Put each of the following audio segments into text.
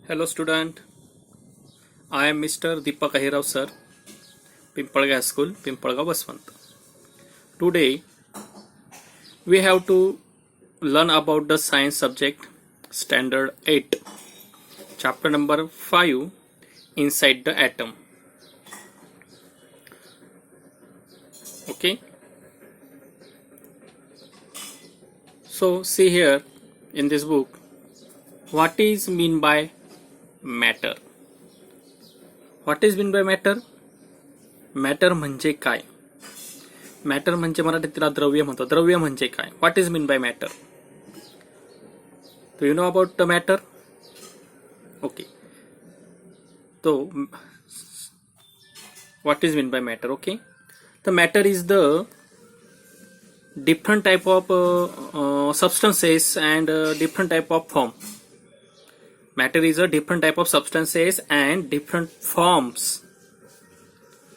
Hello student, I am Mr. Deepak Ahirav sir, Pimpalga School, Pimpalga Baswant. Today we have to learn about the science subject standard 8, chapter number 5, inside the atom. Okay, so see here in this book, what is mean by matter? What is mean by matter? Matter म्हणजे काय? Matter म्हणजे मराठीत त्याला द्रव्य म्हणतो. द्रव्य म्हणजे काय? What is mean by matter? Do you know about the matter? Okay, तो what is mean by matter? Okay, the matter is the different type of substances and different type of form. Matter is a different type of substances and different forms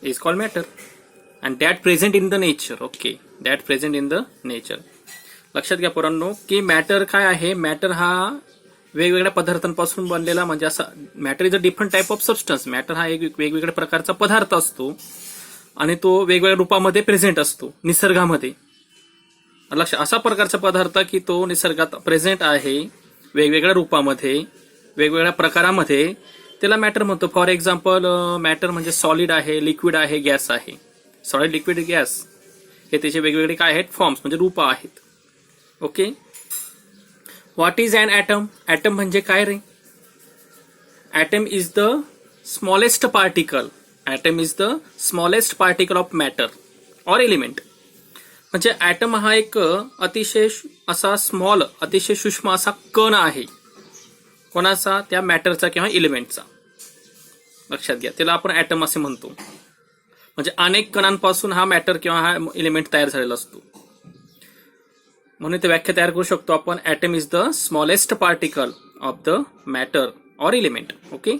is called matter, and that present in the nature. Okay, that present in the nature. लक्षात घ्या पोरांनो की matter काय आहे. Matter हा वेगवेगळ्या पदार्थांपासून बनलेला म्हणजे असा. Matter is a different type of substance. Matter हा एक वेगवेगळ्या प्रकारचा पदार्थ असतो आणि तो वेगवेगळ्या रूपामध्ये प्रेझेंट असतो निसर्गामध्ये. लक्ष, असा प्रकारचा पदार्थ की तो निसर्गात प्रेझेंट आहे वेगवेगळ्या रूपामध्ये, वेगवेगळ्या प्रकारामध्ये, त्याला मॅटर म्हणतो. फॉर एक्झाम्पल, मॅटर म्हणजे सॉलिड आहे, लिक्विड आहे, गॅस आहे. सॉलिड, लिक्विड, गॅस हे त्याचे वेगवेगळे काय आहेत? फॉर्म्स म्हणजे रूप आहेत. Okay, what is an atom? Atom म्हणजे काय रे? Atom is the smallest particle. Atom is the smallest particle of matter or element. म्हणजे ॲटम हा एक अतिशय असा स्मॉल, अतिशय सूक्ष्म असा कण आहे. कोणाचा? त्या मॅटरचा किंवा एलिमेंटचा. लक्षात घ्या, त्याला आपण ॲटम असे म्हणतो. म्हणजे अनेक कणांपासून हा मॅटर किंवा हा एलिमेंट तयार झालेला असतो. म्हणून ते व्याख्या तयार करू शकतो आपण. Atom is the smallest particle of the matter or element. Okay,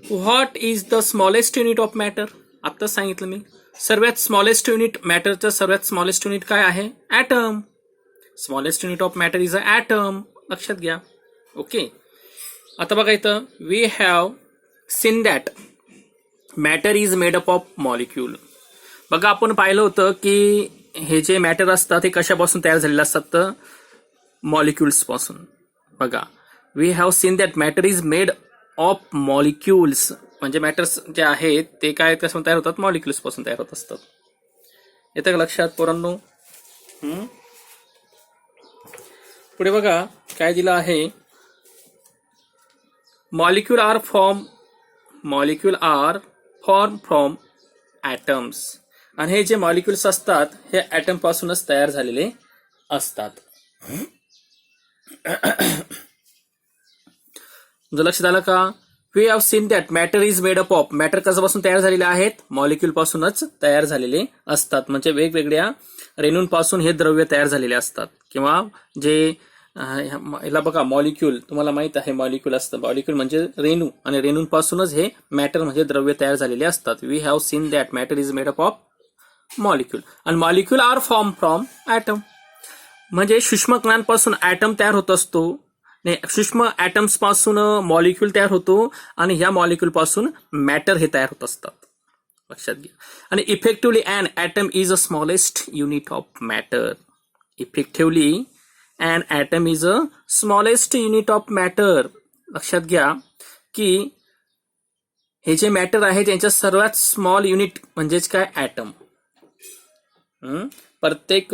what is the smallest unit of matter? आता सांगितलं मी. सर्वात स्मॉलेस्ट युनिट, मॅटरचं सर्वात स्मॉलेस्ट युनिट काय आहे? Atom. Smallest unit of matter is a atom. लक्षात घ्या. ओके, आता बघा इथं, we have seen that matter is made up of molecule. बघा, आपण पाहिलं होतं की हे जे मॅटर असतात हे कशापासून तयार झालेले असतात? तर मॉलिक्युल्स पासून. बघा, we have seen that matter is made of molecules. म्हणजे मॅटर्स जे आहेत ते काय कशापासून तयार होतात? मॉलिक्युल्स पासून तयार होत असतात. येतं का लक्षात पोरांनो? पुढे बघा काय दिलं आहे. Molecule are form from atoms. आणि हे जे मॉलिक्युल्स असतात हे ॲटम पासूनच तयार झालेले असतात. जर लक्षात आलं का? We have seen that matter is made up of. Matter कशापासून तयार झालेले आहेत? मॉलिक्यूल पासूनच तयार झालेले असतात. म्हणजे वेगवेगळ्या रेणूंपासून हे द्रव्य तयार झालेले असतात. किंवा जे याला बघा, मॉलिक्यूल तुम्हाला माहित आहे, मॉलिक्यूल असतं. मॉलिक्यूल म्हणजे रेणू, आणि रेणूंपासूनच हे मॅटर म्हणजे द्रव्य तयार झालेले असतात. We have seen that matter is made up of molecule. आणि molecule are form from atom. म्हणजे सूक्ष्म कणांपासून ॲटम तयार होत असतो. सूक्ष्म ॲटम्स पासून मॉलिक्यूल तयार होतो आणि ह्या मॉलिक्यूल पासून मॅटर हे तयार होत असतात. लक्षात घ्या. आणि effectively an atom is a smallest unit of matter. Effectively an atom is a smallest unit of matter. लक्षात घ्या की हे जे मॅटर आहे त्यांच्या सर्वात स्मॉल युनिट म्हणजेच काय? ॲटम. प्रत्येक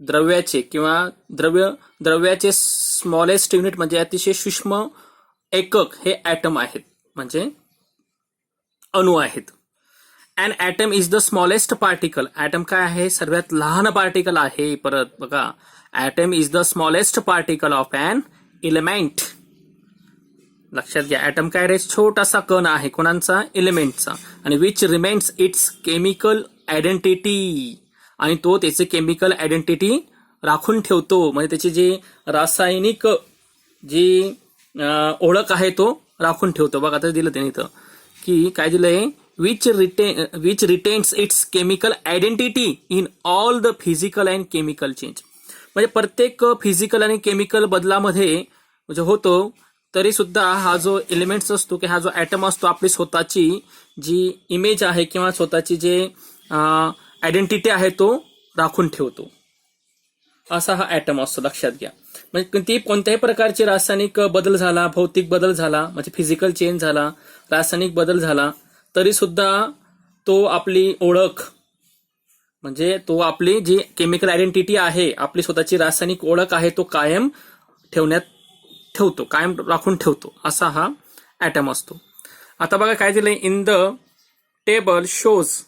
द्रव्याचे किंवा द्रव्याचे स्मॉलेस्ट युनिट म्हणजे अतिशय सूक्ष्म एकक हे ॲटम आहेत, म्हणजे अणू आहेत. And atom is the smallest particle. Atom काय आहे? सर्वात लहान पार्टिकल आहे. परत बघा, atom is the smallest particle of an element. लक्षात घ्या, ॲटम काय रे? छोटासा कण आहे. कोणाचा? एलिमेंटचा. आणि which remains it's chemical identity. आणि तो त्याचे केमिकल आयडेंटिटी राखून ठेवतो. म्हणजे त्याची जी रासायनिक जी ओळख आहे तो राखून ठेवतो. बघा, आता दिलं त्याने इथं की काय दिलंय? Which retains it's chemical identity in all the physical and chemical change. म्हणजे प्रत्येक फिजिकल आणि केमिकल बदलामध्ये म्हणजे होतो तरी सुद्धा हा जो एलिमेंट्स असतो की हा जो ॲटम असतो आपली स्वतःची जी इमेज आहे किंवा स्वतःची जे आयडेंटिटी आहे तो राखून ठेवतो. असा हा ॲटम असतो, लक्षात घ्या. म्हणजे ती कोणत्याही प्रकारचे रासायनिक बदल झाला, भौतिक बदल झाला, म्हणजे फिजिकल चेंज झाला, रासायनिक बदल झाला, तरी सुद्धा तो आपली ओळख म्हणजे तो आपली जी केमिकल आयडेंटिटी आहे, आपली स्वतःची रासायनिक ओळख आहे, तो कायम ठेवतो, कायम राखून ठेवतो. असा हा ॲटम असतो. आता बघा काय दिलंय, in the table shows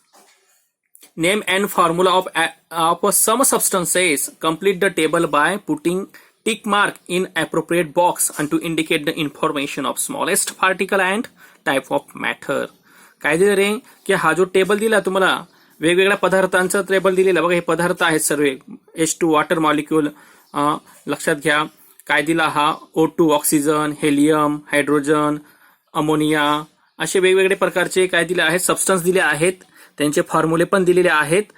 name and formula of some substances. Complete the table by putting tick mark in appropriate box and to indicate the information of smallest particle and type of matter. काय दिलं रे की हा जो table दिला तुम्हाला वेगवेगळ्या पदार्थांचा table दिलेला बघा. हे पदार्थ आहेत सर्व. H2 वॉटर मॉलिक्यूल, लक्षात घ्या. काय दिला हा O2 oxygen, helium, hydrogen, ammonia, असे वेगवेगळे प्रकारचे काय दिले आहेत सबस्टन्स दिले आहेत. त्यांचे फॉर्म्युले पण दिलेले आहेत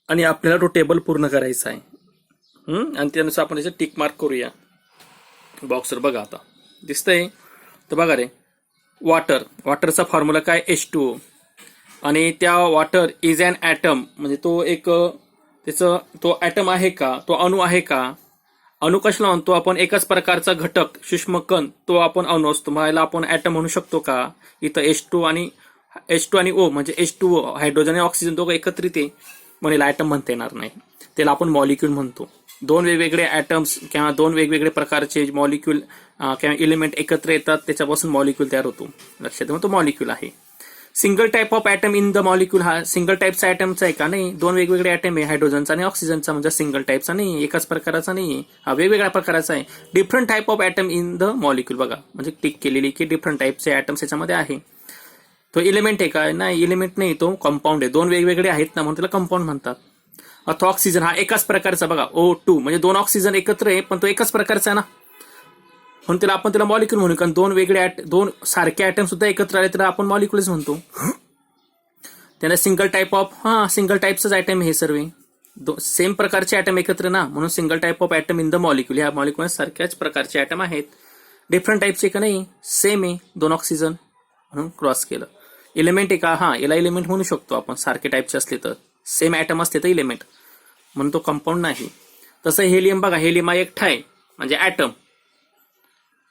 आणि आपल्याला तो टेबल पूर्ण करायचा आहे. आणि त्यानुसार आपण याचं टिक मार्क करूया बॉक्सवर. बघा आता दिसतंय तर बघा रे, वॉटरचा फॉर्म्युला काय H2O आणि त्या वॉटर इज अन ॲटम म्हणजे तो एक त्याचं तो ॲटम आहे का, तो अणू आहे का. अणू कशाला म्हणतो आपण, एकच प्रकारचा घटक सूक्ष्म कण तो आपण अणू असतो, मला आपण ॲटम म्हणू शकतो का. इथं H2 आणि O म्हणजे H2O हायड्रोजन आणि ऑक्सिजन दोघं एकत्रित आहे म्हणून ॲटम म्हणता येणार नाही, त्याला आपण मॉलिक्यूल म्हणतो. दोन वेगवेगळे ॲटम्स किंवा दोन वेगवेगळे प्रकारचे मॉलिक्यूल किंवा एलिमेंट एकत्र येतात, त्याच्यापासून मॉलिक्यूल तयार होतो. लक्षात ठेवा तो मॉलिक्यूल आहे. Single type of atom in the molecule. हा सिंगल टाईपचा ॲटमचा आहे का, नाही. दोन वेगवेगळे ॲटम आहे, हायड्रोजनचा आणि ऑक्सिजनचा, म्हणजे सिंगल टाईपचा नाही, एकाच प्रकाराचा नाही, हा वेगवेगळ्या प्रकाराचा आहे. Different type of atom in the molecule. बघा म्हणजे टिक केलेली की डिफरंट टाईपचे ॲटम्स याच्यामध्ये आहे. तो एलिमेंट आहे का, नाही एलिमेंट नाही, तो कंपाऊंड आहे. दोन वेगवेगळे आहेत ना म्हणून त्याला कंपाऊंड म्हणतात. अथवा ऑक्सिजन हा एकाच प्रकारचा बघा O2 म्हणजे दोन ऑक्सिजन एकत्र आहे पण तो एकाच प्रकारचा आहे ना म्हणून त्याला मॉलिक्यूल म्हणू. कारण दोन सारखे ॲटम सुद्धा एकत्र आले तर आपण मॉलिक्यूलच म्हणतो. त्याला सिंगल टाईपचाच ॲटम हे सर्व सेम प्रकारचे ॲटम एकत्र ना म्हणून single type of atom in the molecule. ह्या मॉलिक्यूल सारख्याच प्रकारचे ॲटम आहेत. डिफरंट टाईपचे का नाही, सेम आहे, दोन ऑक्सिजन म्हणून क्रॉस केलं. एलिमेंट आहे का, हा याला एलिमेंट म्हणू शकतो आपण, सारखे टाईपचे असले तर, सेम ॲटम असले तर एलिमेंट म्हणून तो कंपाऊंड नाही. तसं हेलियम बघा, हेलियम हा एकटा आहे म्हणजे ॲटम,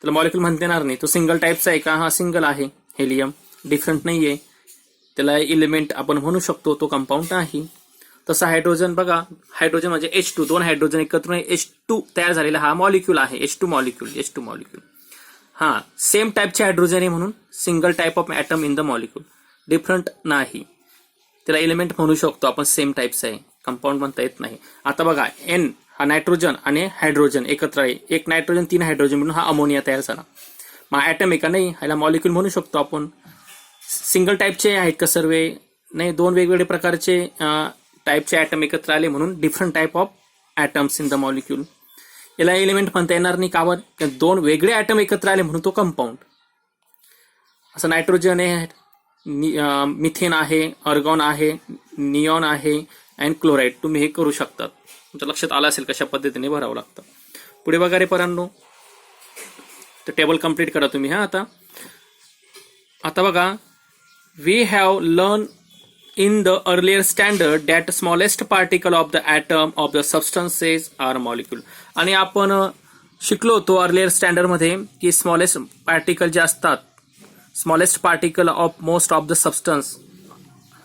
त्याला मॉलिक्यूल म्हणता येणार नाही. तो सिंगल टाईपचा आहे का, हा सिंगल आहे हेलियम, डिफरंट नाही आहे, त्याला एलिमेंट आपण म्हणू शकतो, तो कंपाऊंड नाही. तसं हायड्रोजन बघा, हायड्रोजन म्हणजे H2 दोन हायड्रोजन एकत्र H2 तयार झालेला हा मॉलिक्यूल आहे. H2 मॉलिक्यूल हा सेम टाईपचे हायड्रोजन आहे म्हणून single type of atom in the molecule, different नाही, त्याला एलिमेंट म्हणू शकतो आपण, सेम टाईपचं आहे, कंपाऊंड म्हणता येत नाही. आता बघा N हा नायट्रोजन आणि हायड्रोजन एकत्र आहे, एक नायट्रोजन तीन हायड्रोजन म्हणून हा अमोनिया तयार झाला. मग ॲटम आहे का, नाही, ह्याला मॉलिक्यूल म्हणू शकतो आपण. सिंगल टाईपचे आहेत का सर्व, नाही, दोन वेगवेगळे प्रकारचे टाईपचे ॲटम एकत्र आले म्हणून different type of atoms in the molecule. याला एलिमेंट म्हणता येणार नाही, का बरं, दोन वेगळे ॲटम एकत्र आले म्हणून तो कंपाऊंड. असं नायट्रोजन आहे, मिथेन आहे, अर्गॉन आहे, निऑन आहे अँड क्लोराईड. तुम्ही हे करू शकतात, तुमच्या लक्षात आलं असेल कशा पद्धतीने भरावं लागतं. पुढे बघा रे परांनो, तर टेबल कम्प्लीट करा तुम्ही. आता बघा, we have learn in the earlier standard that smallest particle of the atom of the substances are molecule. आणि आपण शिकलो होतो अर्लियर स्टँडर्ड मध्ये की स्मॉलेस्ट पार्टिकल जे असतात, smallest particle of most of the substance.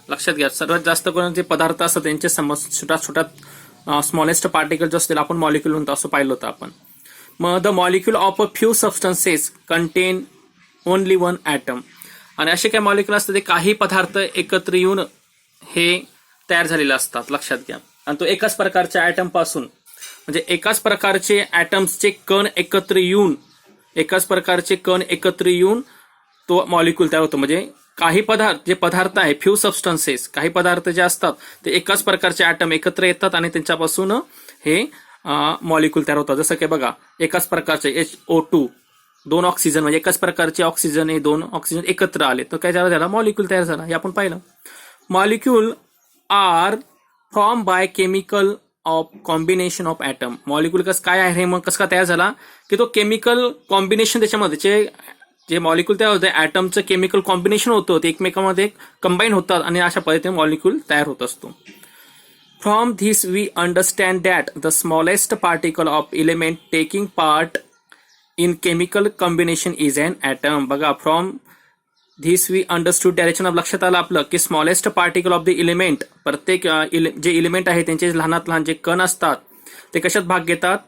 लक्षात घ्या, सर्वात जास्त करून जे पदार्थ असतात त्यांचे छोट्या स्मॉलेस्ट पार्टिकल जे असतील आपण मॉलिक्यूल म्हणतो असं पाहिलं होतं आपण. मग the molecule of a few substances contain only one atom. आणि असे काही मॉलिक्यूल असतात ते काही पदार्थ एकत्र येऊन हे तयार झालेले असतात, लक्षात घ्या. आणि तो एकाच प्रकारच्या ॲटम पासून म्हणजे एकाच प्रकारचे ॲटम्सचे कण एकत्र येऊन तो मॉलिक्यूल तयार होतो. म्हणजे काही पदार्थ आहे, फ्यू सबस्टन्सेस, काही पदार्थ जे असतात ते एकाच प्रकारचे ॲटम एकत्र येतात आणि त्यांच्यापासून हे मॉलिक्यूल तयार होतात. जसं की बघा, एकाच प्रकारचे HO2 दोन ऑक्सिजन म्हणजे एकाच प्रकारचे ऑक्सिजन हे दोन ऑक्सिजन एकत्र आले तर काय झाला, मॉलिक्यूल तयार झाला. हे आपण पाहिलं. Molecule are form by chemical of combination of atom. Molecule काय आहे मग कसं का तयार झाला की तो केमिकल कॉम्बिनेशन त्याच्यामध्ये जे मॉलिक्यूल तयार होते ॲटमचं केमिकल कॉम्बिनेशन होतं ते एकमेकांमध्ये कंबाईन होतात आणि अशा पद्धतीने मॉलिक्यूल तयार होत असतो. From this we understand that the smallest particle of element taking part in chemical combination is an atom. बघा from this we understood direction of लक्षात आलं आपलं की smallest particle of the element प्रत्येक जे एलिमेंट आहे त्यांचे लहानात लहान जे कण असतात ते कशात भाग घेतात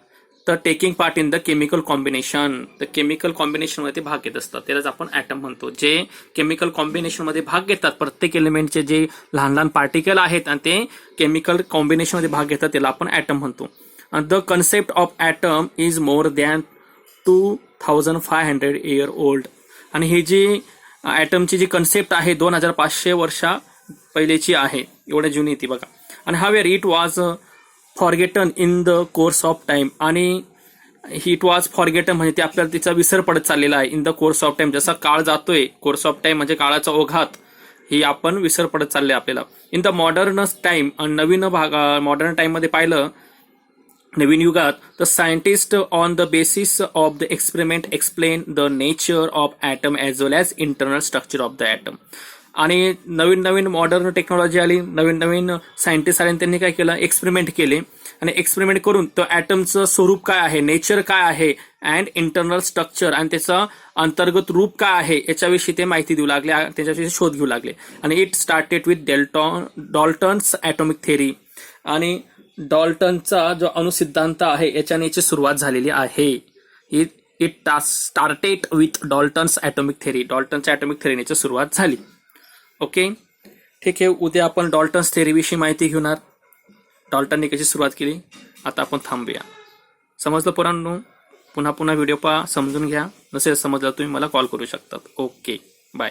तर taking part in the chemical combination. तर केमिकल कॉम्बिनेशनमध्ये भाग घेत असतात त्यालाच आपण ॲटम म्हणतो. जे केमिकल कॉम्बिनेशनमध्ये भाग घेतात प्रत्येक एलिमेंटचे जे लहान लहान पार्टिकल आहेत आणि ते केमिकल कॉम्बिनेशनमध्ये भाग घेतात त्याला आपण ॲटम म्हणतो. The concept of atom is more than 2500 year old. आणि ही जी ॲटमची जी कन्सेप्ट आहे 2500 वर्षा पहिलेची आहे, एवढ्या जुनी ती बघा. आणि however it was forgotten in the course of time. आणि इट वॉज फॉरगेटन म्हणजे ते आपल्याला तिचा विसर पडत चाललेला आहे. In the course of time जसा काळ जातोय, कोर्स ऑफ टाइम म्हणजे काळाचा ओघात, ही आपण विसर पडत चालले आपल्याला. इन द मॉडर्न टाइम, नवीन मॉडर्न टाइममध्ये पाहिलं नवीन युगात the scientist on the basis of the experiment explain the nature of atom as well as internal structure of the atom. आणि नवीन नवीन मॉडर्न टेक्नॉलॉजी आली, नवीन नवीन सायंटिस्ट आले, त्यांनी काय केलं एक्सपेरिमेंट केले आणि एक्सपेरिमेंट करून तो ॲटमचं स्वरूप काय आहे, नेचर काय आहे अँड इंटरनल स्ट्रक्चर आणि त्याचं अंतर्गत रूप काय आहे याच्याविषयी ते माहिती देऊ लागले, त्याच्याविषयी शोध घेऊ लागले. आणि it started with Dalton's atomic theory. आणि डॉल्टनचा जो अणुसिद्धांत आहे याच्याने याची सुरुवात झालेली आहे. It started with Dalton's atomic theory. डॉल्टनच्या ॲटॉमिक थेअरीने याची सुरुवात झाली. ओके, ठीक आहे. उद्या आपण डॉल्टन्स थेअरीविषयी माहिती घेणार, डॉल्टनने कशी सुरुवात केली. आता आपण थांबूया. समजलं पोरांनो? पुन्हा व्हिडिओ समजून घ्या. नसेल समजलं तुम्ही मला कॉल करू शकतात. Okay, bye.